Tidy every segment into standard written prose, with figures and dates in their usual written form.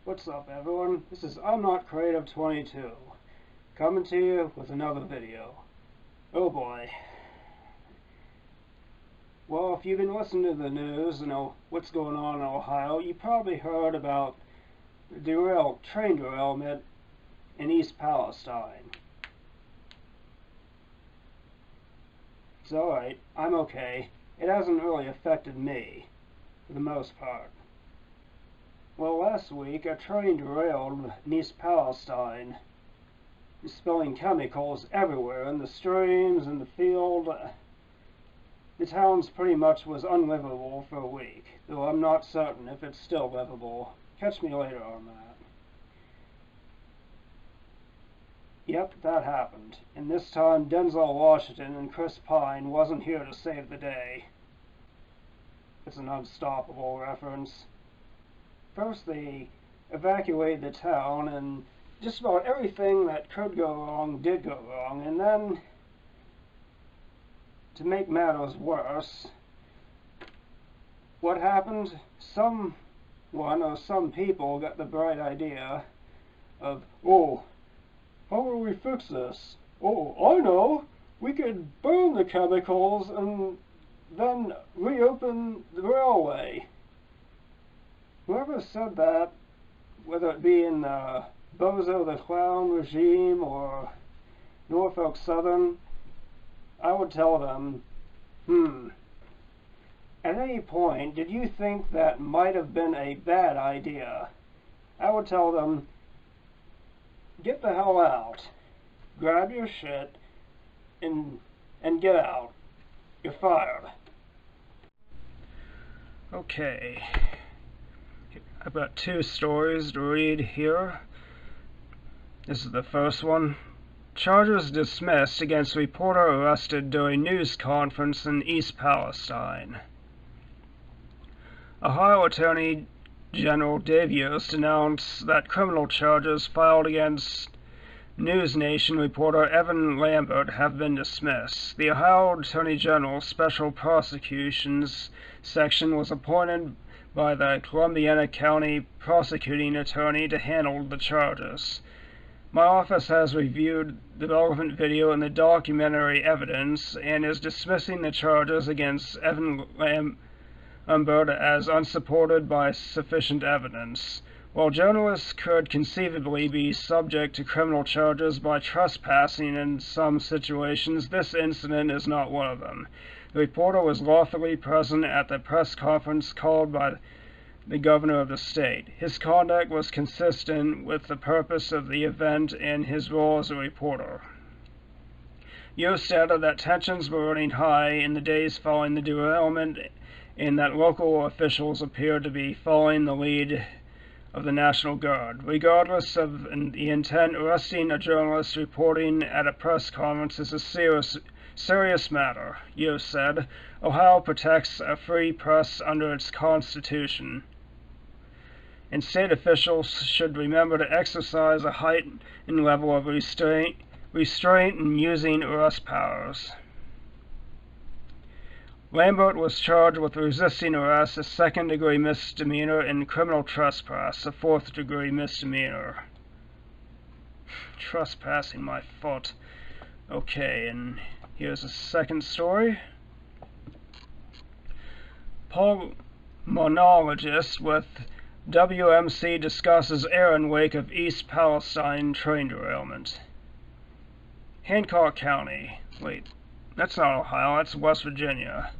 What's up, everyone? This is I'm Not Creative 22, coming to you with another video. Oh boy. Well, if you've been listening to the news, you know what's going on in Ohio, you probably heard about the train derailment in East Palestine. It's alright, I'm okay. It hasn't really affected me, for the most part. Well, last week a train derailed in East Palestine, spilling chemicals everywhere in the streams, in the field. The town pretty much was unlivable for a week, though I'm not certain if it's still livable. Catch me later on that. Yep, that happened. And this time Denzel Washington and Chris Pine wasn't here to save the day. It's an Unstoppable reference. First, they evacuated the town, and just about everything that could go wrong did go wrong. And then, to make matters worse, what happened? Someone or some people got the bright idea of, oh, how will we fix this? Oh, I know! We could burn the chemicals and then reopen the railway. Whoever said that, whether it be in the Bozo the Clown regime or Norfolk Southern, I would tell them, at any point, did you think that might have been a bad idea? I would tell them, get the hell out. Grab your shit and get out. You're fired. Okay. I've got two stories to read here. This is the first one. Charges dismissed against reporter arrested during news conference in East Palestine. Ohio Attorney General Dave Yost announced that criminal charges filed against News Nation reporter Evan Lambert have been dismissed. The Ohio Attorney General's Special Prosecutions Section was appointed by the Columbiana County Prosecuting Attorney to handle the charges. My office has reviewed the relevant video and the documentary evidence and is dismissing the charges against Evan Lambert as unsupported by sufficient evidence. While journalists could conceivably be subject to criminal charges by trespassing in some situations, this incident is not one of them. The reporter was lawfully present at the press conference called by the governor of the state. His conduct was consistent with the purpose of the event and his role as a reporter. Yost added that tensions were running high in the days following the derailment and that local officials appeared to be following the lead of the National Guard. Regardless of the intent, arresting a journalist reporting at a press conference is a serious matter, Yost said. Ohio protects a free press under its Constitution, and state officials should remember to exercise a heightened level of restraint in using arrest powers. Lambert was charged with resisting arrest, a second-degree misdemeanor, and criminal trespass, a fourth-degree misdemeanor. Trespassing my foot. Okay, and here's a second story. Pulmonologist with WMC discusses air and wake of East Palestine train derailment. Hancock County. Wait, that's not Ohio, that's West Virginia.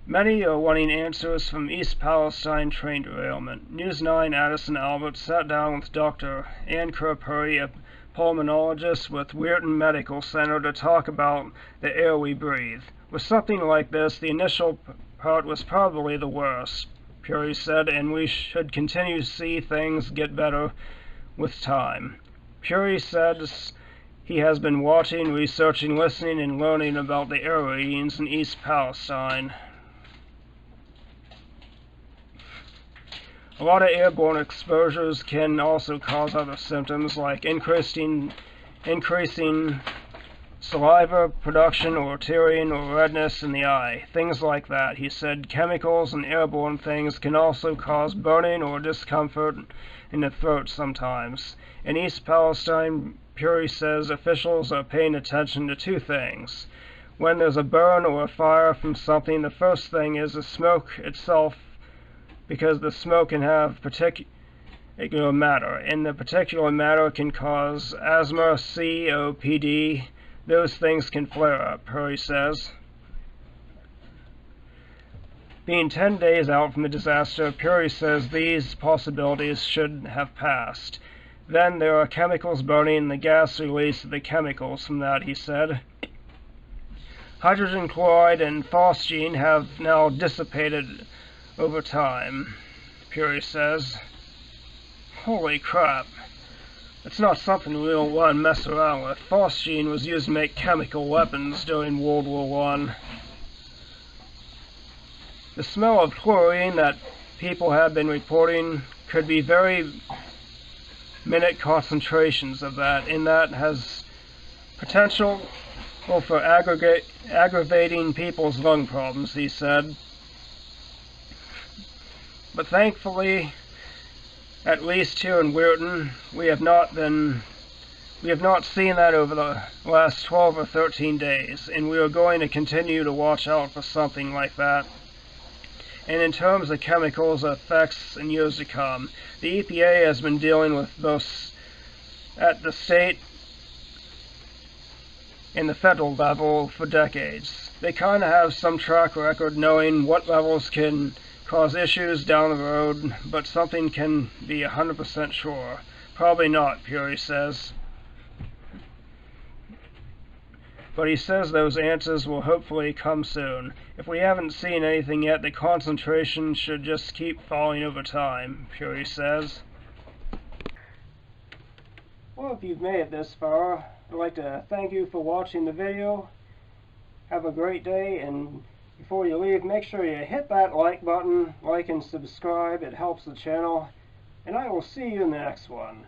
Many are wanting answers from East Palestine train derailment. News 9 Addison Albert sat down with Dr. Ann Curpurry, a pulmonologist with Weirton Medical Center, to talk about the air we breathe. With something like this, the initial part was probably the worst, Puri said, and we should continue to see things get better with time. Puri says he has been watching, researching, listening, and learning about the air readings in East Palestine. A lot of airborne exposures can also cause other symptoms like increasing saliva production or tearing or redness in the eye, things like that. He said chemicals and airborne things can also cause burning or discomfort in the throat sometimes. In East Palestine, Puri says officials are paying attention to two things. When there's a burn or a fire from something, the first thing is the smoke itself, because the smoke can have particular matter, and the particular matter can cause asthma, COPD. Those things can flare up, Puri says. Being 10 days out from the disaster, Puri says these possibilities should have passed. Then there are chemicals burning and the gas release of the chemicals from that, he said. Hydrogen chloride and phosgene have now dissipated over time, Puri says. Holy crap. It's not something we don't want to mess around with. Phosgene was used to make chemical weapons during World War I. The smell of chlorine that people have been reporting could be very minute concentrations of that, and that has potential for aggravating people's lung problems, he said. But thankfully, at least here in Weirton, we have not seen that over the last 12 or 13 days, and we are going to continue to watch out for something like that. And in terms of chemicals effects in years to come, the EPA has been dealing with both at the state and the federal level for decades. They kind of have some track record knowing what levels can cause issues down the road, but something can be 100% sure. Probably not, Puri says. But he says those answers will hopefully come soon. If we haven't seen anything yet, the concentration should just keep falling over time, Puri says. Well, if you've made it this far, I'd like to thank you for watching the video. Have a great day, and before you leave, make sure you hit that like button, like and subscribe. It helps the channel, and I will see you in the next one.